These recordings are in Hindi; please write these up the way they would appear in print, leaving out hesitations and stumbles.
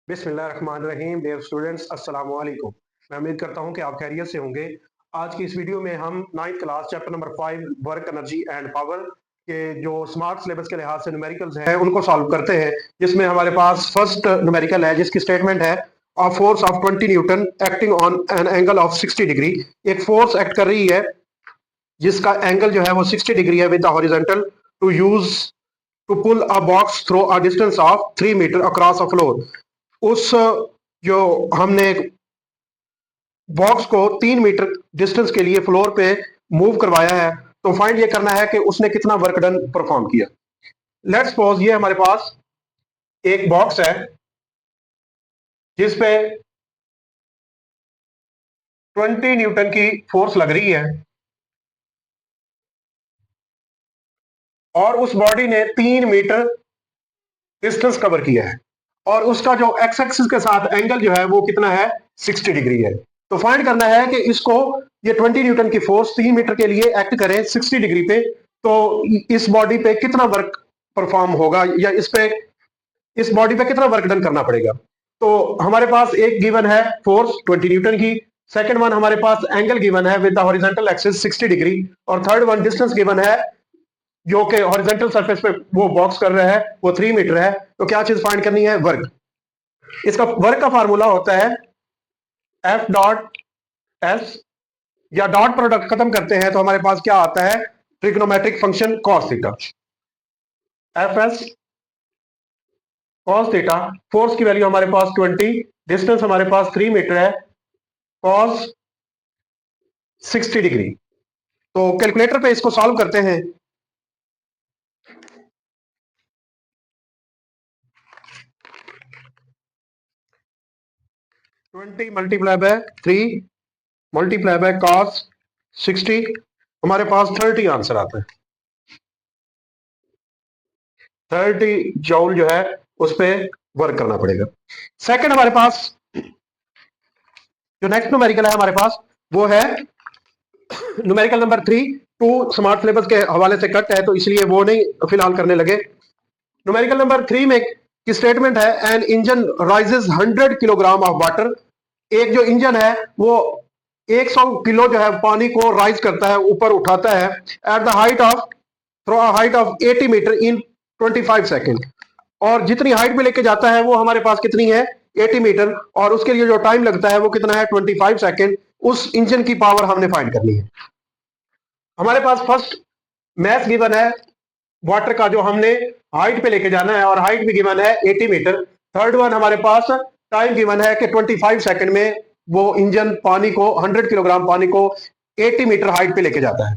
बिस्मिल्लाहिर्रहमानिर्रहीम। डियर स्टूडेंट्स, अस्सलाम वालेकुम। मैं उम्मीद करता हूं कि आप खैरियत से होंगे। आज की इस वीडियो में हम 9th class chapter number 5 work energy and power के जो स्मार्ट सिलेबस के लिहाज से न्यूमेरिकल्स हैं उनको सॉल्व करते हैं। जिसमें हमारे पास फर्स्ट न्यूमेरिकल है जिसकी स्टेटमेंट है a force of 20 Newton acting on an angle of 60 degree. एक फोर्स एक्ट कर रही है जिसका एंगल जो है वो 60 डिग्री है with the horizontal to use to pull a box through a distance of 3 metre across a floor. उस जो हमने बॉक्स को 3 मीटर डिस्टेंस के लिए फ्लोर पे मूव करवाया है, तो फाइंड ये करना है कि उसने कितना वर्क डन परफॉर्म किया। लेट्स सपोज ये हमारे पास एक बॉक्स है जिसपे 20 न्यूटन की फोर्स लग रही है और उस बॉडी ने 3 मीटर डिस्टेंस कवर किया है और उसका जो एक्स एक्सिस के साथ एंगल जो है वो कितना है, 60 डिग्री है। तो फाइंड करना है कि इसको ये 20 न्यूटन की फोर्स 3 मीटर के लिए एक्ट करे 60 डिग्री पे, तो इस बॉडी पे कितना वर्क परफॉर्म होगा या इस बॉडी पे कितना वर्क डन करना पड़ेगा। तो हमारे पास एक गिवन है फोर्स 20 न्यूटन की, सेकंड वन हमारे पास एंगल गिवन है with the horizontal axis 60 degree, और थर्ड वन डिस्टेंस गिवन है जो कि हॉरिजॉन्टल सरफेस पे वो बॉक्स कर रहा है वो 3 मीटर है। तो क्या चीज फाइंड करनी है, वर्क। इसका वर्क का फार्मूला होता है एफ डॉट एस, या डॉट प्रोडक्ट खत्म करते हैं तो हमारे पास क्या आता है, trigonometric function cos theta. F S cos theta, force की वैल्यू हमारे पास 20, डिस्टेंस हमारे पास 3 मीटर है, कॉस 60 डिग्री। तो कैलकुलेटर पे इसको सॉल्व करते हैं। 20 multiply by 3 multiply by cos 60, हमारे पास 30 आंसर आता है। 30 जॉउल जो है उस पर वर्क करना पड़ेगा। सेकंड हमारे पास जो नेक्स्ट न्यूमेरिकल है हमारे पास वो है numerical number 3। To smart syllabus के हवाले से कट है तो इसलिए वो नहीं फिलहाल करने लगे। न्यूमेरिकल नंबर 3 में की स्टेटमेंट है an engine raises 100 kilogram of water. एक जो इंजन है वो 100 किलो जो है पानी को राइज करता है, ऊपर उठाता है at the height of through a height of 80 metre in 25 second. और जितनी हाइट पे लेके जाता है वो हमारे पास कितनी है, 80 मीटर, और उसके लिए जो टाइम लगता है वो कितना है, 25 सेकेंड। उस इंजन की पावर हमने फाइंड करनी है। हमारे पास फर्स्ट मैथ गिवन है वाटर का जो हमने हाइट पे लेके जाना है और हाइट भी गिवन है 80 मीटर। थर्ड वन हमारे पास टाइम गिवन है कि 25 सेकंड में वो इंजन पानी को 100 किलोग्राम पानी को 80 मीटर हाइट पे लेके जाता है।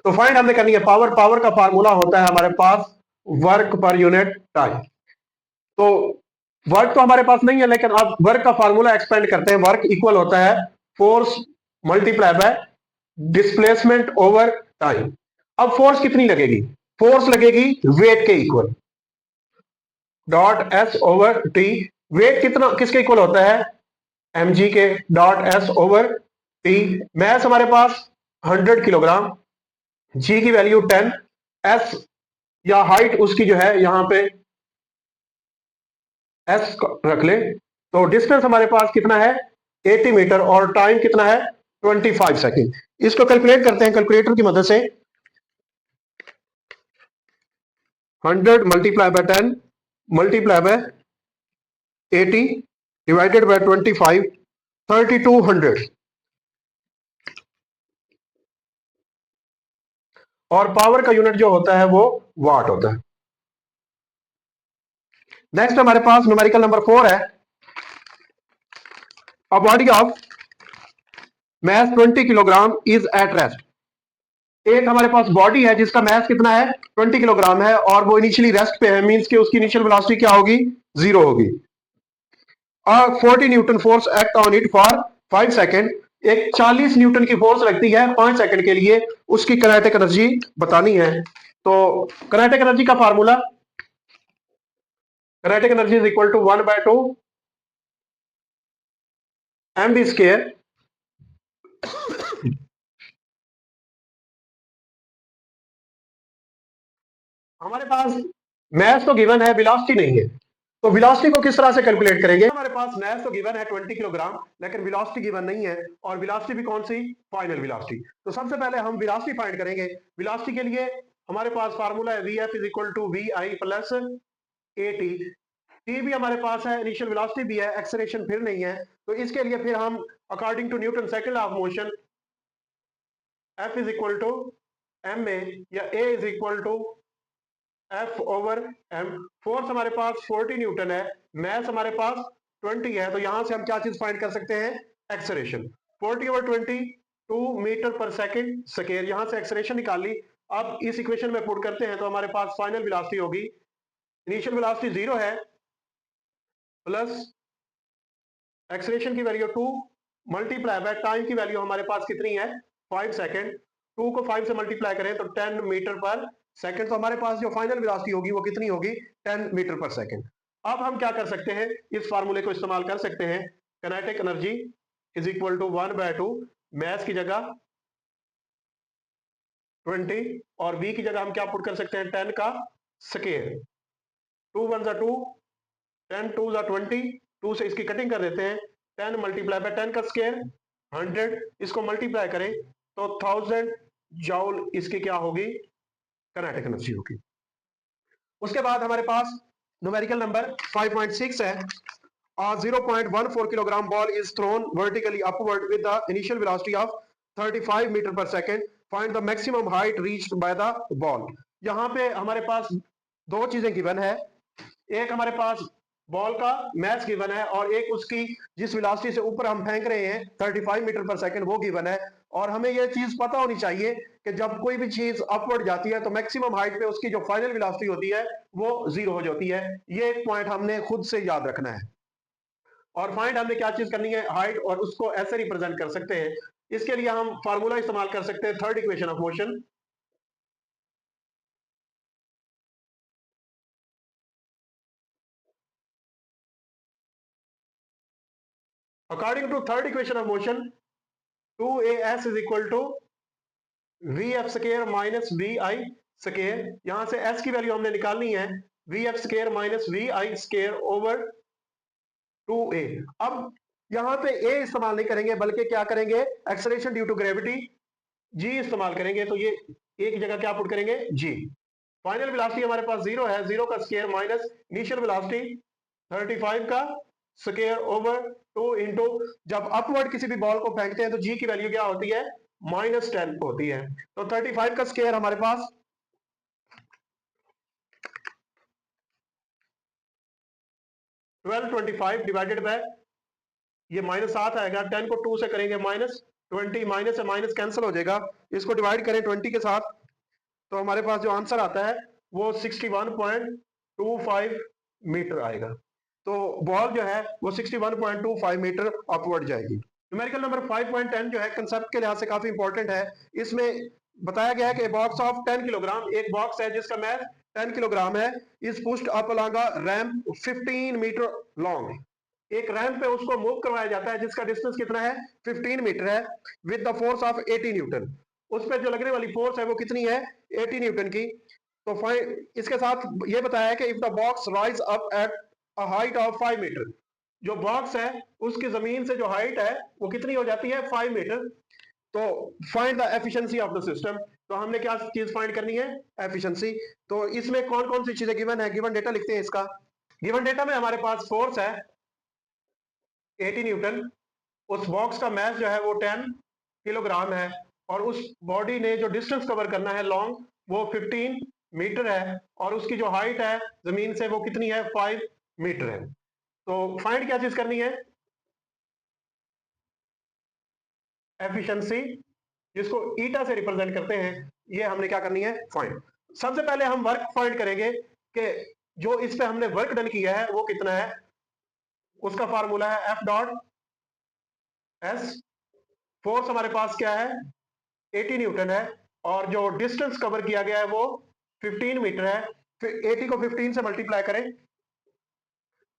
तो फाइंड हमने करनी है पावर। पावर का फार्मूला होता है हमारे पास वर्क पर यूनिट टाइम। तो वर्क तो हमारे पास नहीं है, लेकिन अब वर्क का फार्मूला एक्सपेंड करते हैं। वर्क इक्वल होता है force multiply by displacement over time. अब फोर्स कितनी लगेगी, फोर्स लगेगी वेट के equal, dot S over T. Weight कितना किसके इक्वल होता है, mg के, dot S over T. Mass हमारे पास 100 किलोग्राम, g की वैल्यू 10, s या हाइट उसकी जो है यहां पे s रख ले। तो डिस्टेंस हमारे पास कितना है, 80 मीटर, और टाइम कितना है, 25 सेकेंड। इसको कैलकुलेट करते हैं कैलकुलेटर की मदद से। 100 multiply by 10 multiply by 80 divided by 25, 3200, और पावर का यूनिट जो होता है वो वाट होता है। नेक्स्ट हमारे पास न्यूमेरिकल नंबर 4 है a body of mass 20 kilogram is at rest. एक हमारे पास बॉडी है जिसका मैस कितना है, 20 किलोग्राम है, और वो इनिशियली रेस्ट पे है, मींस कि उसकी इनिशियल वेलोसिटी क्या होगी, 0 होगी। 40 Newton force act on it for 5 second. एक 40 न्यूटन की फोर्स लगती है 5 सेकंड के लिए, उसकी काइनेटिक एनर्जी बतानी है। तो काइनेटिक एनर्जी का formula, kinetic energy is equal to 1/2 mv square हमारे पास मैस तो गिवन है, वेलोसिटी नहीं है। तो वेलोसिटी को किस तरह से कैलकुलेट करेंगे? हमारे पास मास तो गिवन है 20 किलोग्राम, लेकिन वेलोसिटी गिवन नहीं है, और वेलोसिटी भी कौन सी? Final velocity. तो सबसे पहले हम वेलोसिटी फाइंड करेंगे। वेलोसिटी के लिए हमारे पास फार्मूला है Vf is equal to VI plus AT। T भी हमारे पास है, इनिशियल वेलोसिटी भी है, एक्सेलरेशन फिर नहीं है। तो इसके लिए फिर हम according to Newton second law of motion F is equal to ma या A is equal to F over m। Force हमारे पास 40 न्यूटन है, मास हमारे पास 20 है, तो यहां से हम क्या चीज फाइंड कर सकते हैं? Acceleration. 40 over 20 2 metre per second square, यहां से एक्सेलरेशन निकाल ली। अब इस इक्वेशन में पुट करते हैं तो हमारे पास फाइनल वेलोसिटी होगी, इनिशियल वेलोसिटी 0 है प्लस एक्सेलरेशन की वैल्यू 2 मल्टीप्लाई बाय टाइम की वैल्यू हमारे पास कितनी है? 5 सेकंड। 2 को 5 से मल्टीप्लाई करें तो 10 मीटर पर सेकंड। तो हमारे पास जो फाइनल वेलोसिटी होगी वो कितनी होगी? 10 मीटर पर सेकंड। अब हम क्या कर सकते हैं? इस फार्मूले को इस्तेमाल कर सकते हैं। Kinetic energy is equal to 1/2 mass की जगह 20 और v की जगह हम क्या पुट कर सकते हैं? 10 का स्क्वायर। 2 1 जा 2, 10 2 जा 20, 2 से इसकी कटिंग कर देते हैं। 10 मल्टीप्लाई बाय 10 का स्क्वायर 100, इसको मल्टीप्लाई करें तो 1000 जॉल इसकी क्या होगी? काइनेटिक एनर्जी होगी। उसके बाद हमारे पास न्यूमेरिकल नंबर 5.6 है। 0.14 kilogram ball is thrown vertically upward with the initial velocity of 35 metre per second, find the maximum height reached by the ball. यहाँ पे हमारे पास दो चीजें गिवन है, एक हमारे पास बॉल का मास गिवन है और एक उसकी जिस वेलोसिटी से ऊपर हम फेंक रहे हैं 35 मीटर पर सेकंड वो गिवन है। और हमें यह चीज पता होनी चाहिए कि जब कोई भी चीज अपवर्ड जाती है तो मैक्सिमम हाइट पे उसकी जो फाइनल वेलोसिटी होती है वो 0 हो जाती है। ये एक पॉइंट हमने खुद से याद रखना है। और फाइंड हमने क्या चीज करनी है? हाइट, और उसको ऐसे रिप्रेजेंट कर सकते हैं। इसके लिए हम फार्मूला इस्तेमाल कर सकते हैं third equation of motion. According to third equation of motion 2as is equal to VF square minus VI square. यहां से s की वैल्यू हमने निकालनी है, VF square minus VI square over 2a। अब यहां पे a इस्तेमाल नहीं करेंगे बल्कि क्या करेंगे? Acceleration due to gravity g इस्तेमाल करेंगे। तो ये a की जगह क्या पुट करेंगे? g। फाइनल वेलोसिटी हमारे पास 0 है, 0 का स्क्वायर माइनस इनिशियल वेलोसिटी 35 का स्क्वायर ओवर 2 इंटू, जब अपवर्ड किसी भी बॉल को फेंकते हैं तो g की वैल्यू क्या होती है? -10 होती है। तो 35 का स्क्वायर हमारे पास 1225 डिवाइडेड बाय ये -7 आएगा, 10 को 2 से करेंगे -20, माइनस से माइनस कैंसिल हो जाएगा, इसको डिवाइड करें 20 के साथ तो हमारे पास जो आंसर आता है वो 61.25 मीटर आएगा। तो बॉल जो है वो 61.25 मीटर अपवर्ड जाएगी। न्यूमेरिकल नंबर 5.10 जो है कंसेप्ट के लिहाज से काफी इंपॉर्टेंट है। इसमें बताया गया है कि बॉक्स ऑफ 10 किलोग्राम, एक बॉक्स है जिसका मास 10 किलोग्राम है, is pushed up along a ramp 15 metre long. एक रैंप पे उसको मूव करवाया जाता है जिसका डिस्टेंस कितना है? 15 मीटर है, with the force of 80 Newton. उस पर जो लगने वाली फोर्स है वो कितनी है? 80 न्यूटन की। तो इसके साथ ये बताया है कि if the box rise up at a height of 5 metre, जो बॉक्स है उसकी जमीन से जो हाइट है वो कितनी हो जाती है? 5 मीटर। तो find the efficiency of the system. तो हमने क्या चीज फाइंड करनी है? एफिशिएंसी। तो इसमें कौन कौन सी चीजें गिवन है? गिवन डेटा लिखते हैं इसका। गिवन डेटा में हमारे पास फोर्स है 80 न्यूटन, उस बॉक्स का मास जो है वो 10 किलोग्राम है, और उस बॉडी ने जो डिस्टेंस कवर करना है लॉन्ग वो 15 मीटर है, और उसकी जो हाइट है जमीन से वो कितनी है? 5 मीटर है। तो फाइंड क्या चीज करनी है? एफिशिएंसी, जिसको ईटा से रिप्रेजेंट करते हैं, ये हमने क्या करनी है? फाइंड। सबसे पहले हम वर्क फाइंड करेंगे कि जो इस पे हमने वर्क डन किया है वो कितना है। उसका फार्मूला है F डॉट एस। फोर्स हमारे पास क्या है? 80 न्यूटन है, और जो डिस्टेंस कवर किया गया है वो 15 मीटर है। फिर 80 को 15 से मल्टीप्लाई करें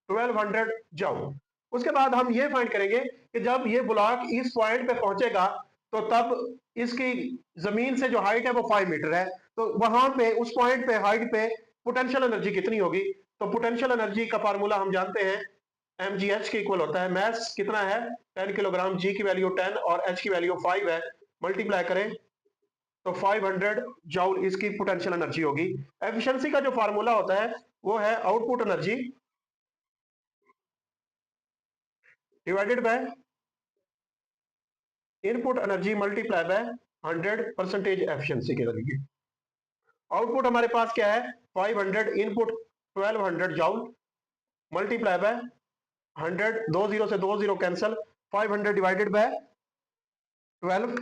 1200 जाओ। उसके बाद हम ये फाइंड करेंगे कि जब ये ब्लॉक इस पॉइंट पे पहुंचेगा तो तब इसकी जमीन से जो हाइट है वो 5 मीटर है, तो वहां पे उस पॉइंट पे हाइट पे पोटेंशियल एनर्जी कितनी होगी? तो पोटेंशियल एनर्जी का फार्मूला हम जानते हैं mgh के इक्वल होता है, मैस कितना है 10 किलोग्राम, g की वैल्यू 10 और h की वैल्यू 5 है, मल्टीप्लाई करें तो 500 जूल इसकी पोटेंशियल एनर्जी होगी। एफिशिएंसी का जो फार्मूला होता है वो है output energy divided by input energy multiply by 100% efficiency के जरिए। आउटपुट हमारे पास क्या है 500, इनपुट 1200 जूल मल्टीप्लाई बाय 100, 2 0 से 2 0 कैंसिल, 500 डिवाइडेड बाय 12,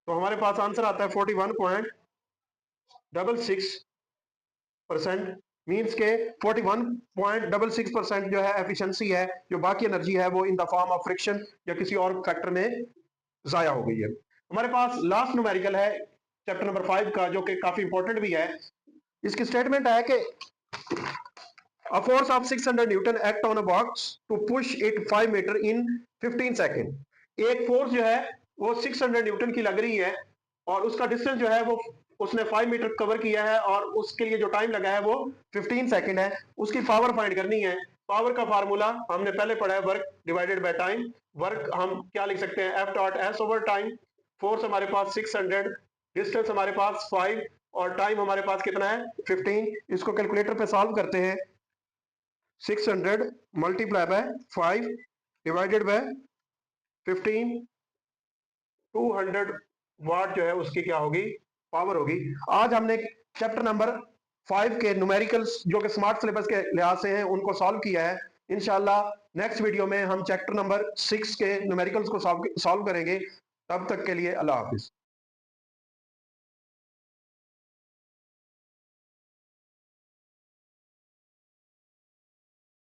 तो हमारे पास आंसर आता है 41.66%। मीन्स के 41.66% जो है एफिशिएंसी है, जो बाकी एनर्जी है वो in the form of friction या किसी और फैक्टर में जाया हो गई है। हमारे पास लास्ट न्यूमेरिकल है चैप्टर नंबर 5 का, जो कि काफी इंपॉर्टेंट भी है। इसकी स्टेटमेंट है कि A force of 600 Newton act on a box to push it 5 metre in 15 second. एक फोर्स जो है वो 600 न्यूटन की लग रही है और उसका डिस्टेंस जो है वो उसने 5 मीटर कवर किया है और उसके लिए जो टाइम लगा है वो 15 सेकेंड है। उसकी पावर फाइंड करनी है। पावर का फार्मूला हमने पहले पढ़ा है, work divided by time. Work हम क्या लिख सकते हैं, F dot S over time. Force हमारे पास 600, डिस्टेंस हमारे पास 5 और टाइम हमारे पास कितना है 15। इसको कैलकुलेटर पे सॉल्व करते हैं। 600 मल्टीप्लाई बाय 5 डिवाइडेड बाय 15, 200 वाट जो है उसकी क्या होगी, पावर होगी। आज हमने चैप्टर नंबर 5 के न्यूमेरिकल्स जो कि स्मार्ट सिलेबस के लिहाज से हैं उनको सॉल्व किया है। इंशाल्लाह नेक्स्ट वीडियो में हम चैप्टर नंबर 6 के न्यूमेरिकल्स को सॉल्व करेंगे। तब तक के लिए अल्लाह हाफिज।